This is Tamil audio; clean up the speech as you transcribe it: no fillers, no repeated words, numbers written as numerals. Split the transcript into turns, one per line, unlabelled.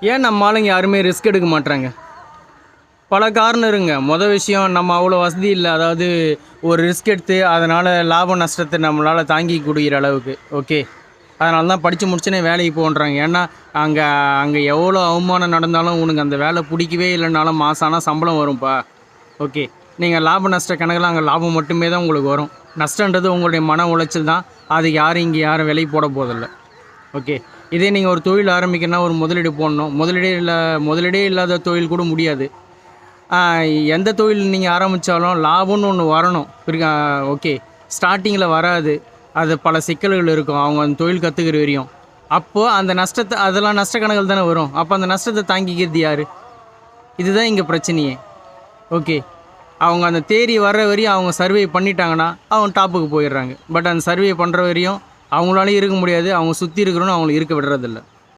ஏன் நம்ம ஆளுங்க யாருமே ரிஸ்க் எடுக்க மாட்றாங்க? பல காரணம் இருங்க. மொதல் விஷயம் நம்ம அவ்வளோ வசதி இல்லை. அதாவது ஒரு ரிஸ்க் எடுத்து அதனால் லாப நஷ்டத்தை நம்மளால் தாங்கி குடிக்கிற அளவுக்கு. ஓகே, அதனால தான் படித்து முடிச்சோன்னே வேலைக்கு போன்றாங்க. ஏன்னா அங்கே அங்கே எவ்வளோ அவமானம் நடந்தாலும் உனக்கு அந்த வேலை பிடிக்கவே இல்லைனாலும் மாதம் ஆனால் சம்பளம் வரும்ப்பா. ஓகே, நீங்கள் லாப நஷ்ட கணக்கில் அங்கே லாபம் மட்டுமே தான் உங்களுக்கு வரும். நஷ்டன்றது உங்களுடைய மன உளைச்சல் தான். அது யாரும் இங்கே யாரும் விலைக்கு போட போதில்லை. ஓகே, இதே நீங்கள் ஒரு தொழில் ஆரம்பிக்கணும்னா ஒரு முதலீடு போடணும். முதலீடே இல்லாத தொழில் கூட முடியாது. எந்த தொழில் நீங்கள் ஆரம்பித்தாலும் லாபம்னு ஒன்று வரணும். ஓகே, ஸ்டார்டிங்கில் வராது. அது பல சிக்கல்கள் இருக்கும் அவங்க அந்த தொழில் கற்றுக்கிற வரையும். அப்போது அந்த நஷ்டத்தை அதெல்லாம் நஷ்ட கணக்கில் தானே வரும். அப்போ அந்த நஷ்டத்தை தாங்கிக்கிறது யார்? இதுதான் இங்கே பிரச்சனையே. ஓகே, அவங்க அந்த தேறி வர்ற வரையும் அவங்க சர்வே பண்ணிட்டாங்கன்னா அவங்க டாப்புக்கு போயிடுறாங்க. பட் அந்த சர்வே பண்ணுற வரையும் அவங்களாலையும் இருக்க முடியாது. அவங்க சுற்றி இருக்கிறோன்னு அவங்களுக்கு இருக்க விடுறதில்ல.